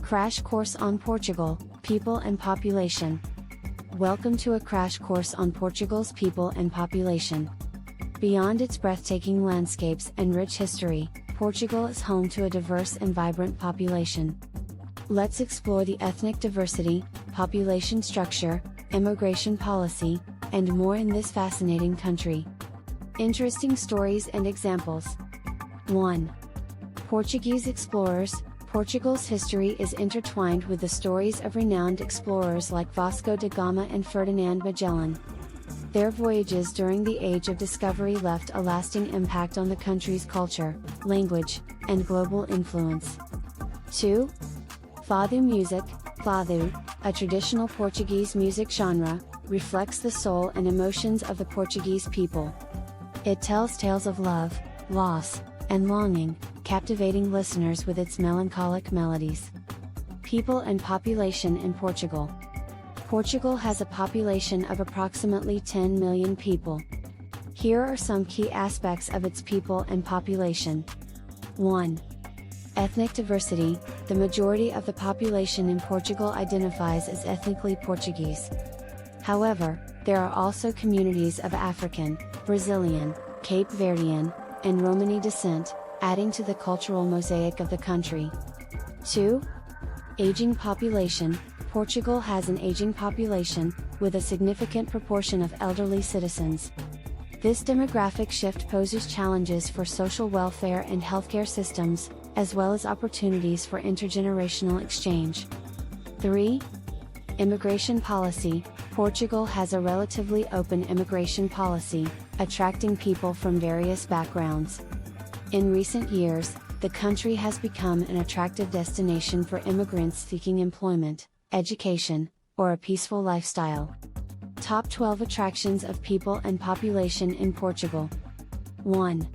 Crash Course on Portugal, People and Population. Welcome to a crash course on Portugal's people and population. Beyond its breathtaking landscapes and rich history, Portugal is home to a diverse and vibrant population. Let's explore the ethnic diversity, population structure, immigration policy, and more in this fascinating country. Interesting stories and examples. 1. Portuguese Explorers. Portugal's history is intertwined with the stories of renowned explorers like Vasco da Gama and Ferdinand Magellan. Their voyages during the Age of Discovery left a lasting impact on the country's culture, language, and global influence. 2. Fado music. Fado, a traditional Portuguese music genre, reflects the soul and emotions of the Portuguese people. It tells tales of love, loss, and longing, captivating listeners with its melancholic melodies. People and population in Portugal. Portugal has a population of approximately 10 million people. Here are some key aspects of its people and population. 1. Ethnic diversity. The majority of the population in Portugal identifies as ethnically Portuguese. However, there are also communities of African, Brazilian, Cape Verdean, and Romani descent, adding to the cultural mosaic of the country. 2. Aging population. Portugal has an aging population, with a significant proportion of elderly citizens. This demographic shift poses challenges for social welfare and healthcare systems, as well as opportunities for intergenerational exchange. 3. Immigration policy. Portugal has a relatively open immigration policy, attracting people from various backgrounds. In recent years, the country has become an attractive destination for immigrants seeking employment, education, or a peaceful lifestyle. Top 12 attractions of people and population in Portugal. 1.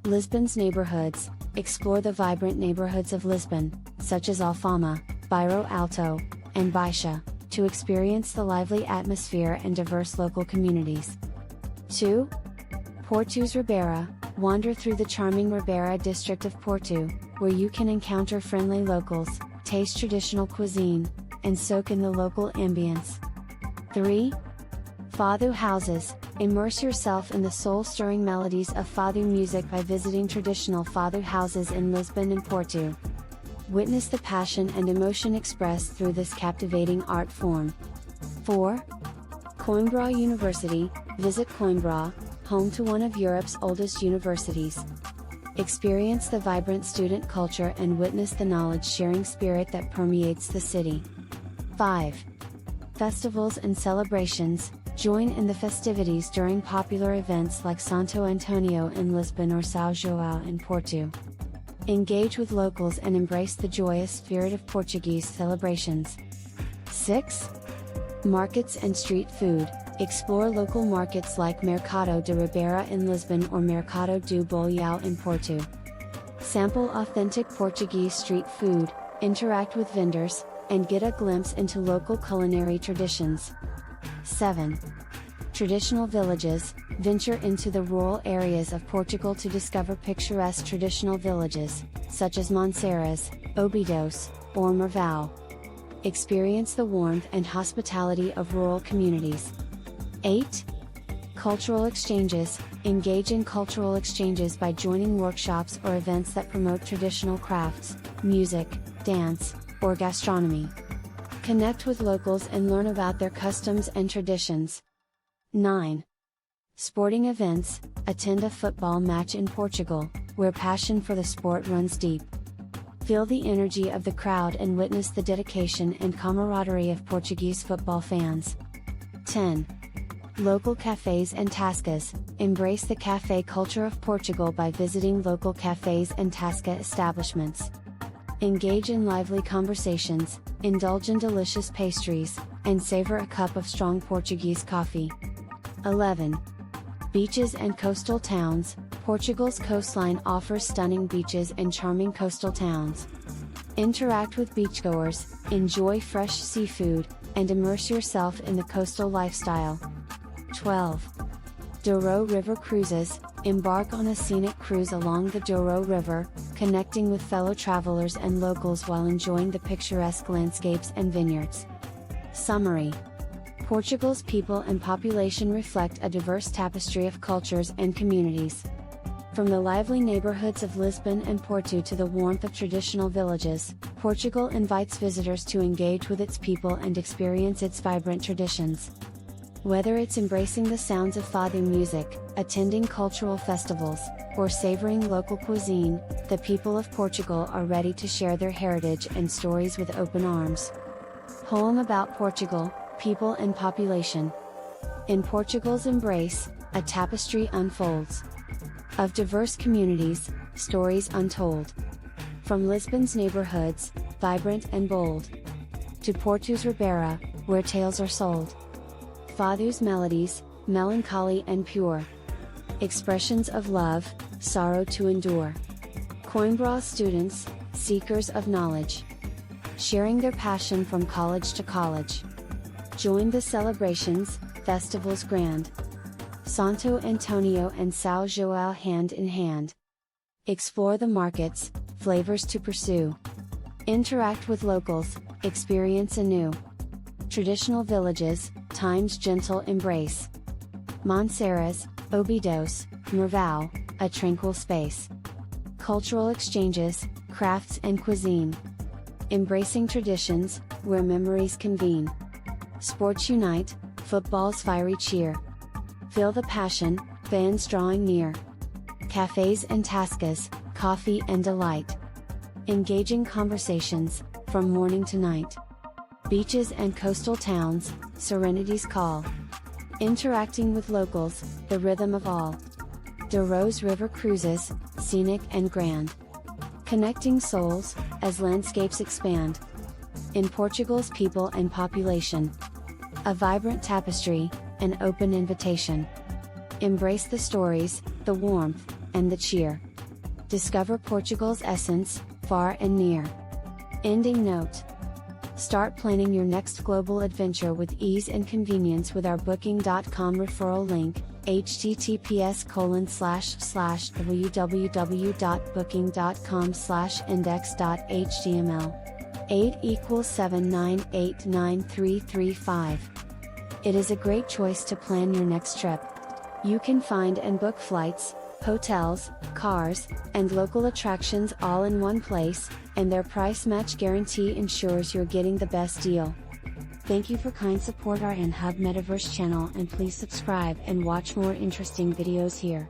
Lisbon's neighborhoods. Explore the vibrant neighborhoods of Lisbon, such as Alfama, Bairro Alto, and Baixa, to experience the lively atmosphere and diverse local communities. 2. Porto's Ribeira. Wander through the charming Ribeira district of Porto, where you can encounter friendly locals, taste traditional cuisine, and soak in the local ambience. 3. Fado houses. Immerse yourself in the soul-stirring melodies of Fado music by visiting traditional Fado houses in Lisbon and Porto. Witness the passion and emotion expressed through this captivating art form. 4. Coimbra University. Visit Coimbra, home to one of Europe's oldest universities. Experience the vibrant student culture and witness the knowledge-sharing spirit that permeates the city. 5. Festivals and celebrations. Join in the festivities during popular events like Santo Antonio in Lisbon or São João in Porto. Engage with locals and embrace the joyous spirit of Portuguese celebrations. 6. Markets and street food. Explore local markets like Mercado de Ribeira in Lisbon or Mercado do Bolhão in Porto. Sample authentic Portuguese street food, interact with vendors, and get a glimpse into local culinary traditions. 7. Traditional villages. Venture into the rural areas of Portugal to discover picturesque traditional villages, such as Monsaraz, Óbidos, or Marvão. Experience the warmth and hospitality of rural communities. 8. Cultural exchanges. Engage in cultural exchanges by joining workshops or events that promote traditional crafts, music, dance, or gastronomy. Connect with locals and learn about their customs and traditions. 9. Sporting events. Attend a football match in Portugal, where passion for the sport runs deep. Feel the energy of the crowd and witness the dedication and camaraderie of Portuguese football fans. 10. Local cafes and tascas. Embrace the cafe culture of Portugal by visiting local cafes and tasca establishments. Engage in lively conversations, indulge in delicious pastries, and savor a cup of strong Portuguese coffee. 11. Beaches and coastal towns. Portugal's coastline offers stunning beaches and charming coastal towns. Interact with beachgoers, enjoy fresh seafood, and immerse yourself in the coastal lifestyle. 12. Douro River cruises. Embark on a scenic cruise along the Douro River, connecting with fellow travelers and locals while enjoying the picturesque landscapes and vineyards. Summary: Portugal's people and population reflect a diverse tapestry of cultures and communities. From the lively neighborhoods of Lisbon and Porto to the warmth of traditional villages, Portugal invites visitors to engage with its people and experience its vibrant traditions. Whether it's embracing the sounds of fado music, attending cultural festivals, or savoring local cuisine, the people of Portugal are ready to share their heritage and stories with open arms. Poem about Portugal, people and population. In Portugal's embrace, a tapestry unfolds. Of diverse communities, stories untold. From Lisbon's neighborhoods, vibrant and bold, to Porto's Ribeira, where tales are sold. Fado's melodies, melancholy and pure. Expressions of love, sorrow to endure. Coimbra students, seekers of knowledge, sharing their passion from college to college. Join the celebrations, festivals grand. Santo Antonio and São João hand in hand. Explore the markets, flavors to pursue. Interact with locals, experience anew. Traditional villages, time's gentle embrace. Monserras, Obidos, Mervão, a tranquil space. Cultural exchanges, crafts and cuisine. Embracing traditions, where memories convene. Sports unite, football's fiery cheer. Feel the passion, fans drawing near. Cafes and tascas, coffee and delight. Engaging conversations, from morning to night. Beaches and coastal towns, serenity's call. Interacting with locals, the rhythm of all. De Rose River cruises, scenic and grand. Connecting souls, as landscapes expand. In Portugal's people and population. A vibrant tapestry, an open invitation. Embrace the stories, the warmth, and the cheer. Discover Portugal's essence, far and near. Ending note: start planning your next global adventure with ease and convenience with our Booking.com referral link, https://www.booking.com/index.html. 8=7989335. It is a great choice to plan your next trip. You can find and book flights, hotels, cars, and local attractions all in one place, and their price match guarantee ensures you're getting the best deal. Thank you for kind support our Anhub Metaverse channel, and please subscribe and watch more interesting videos here.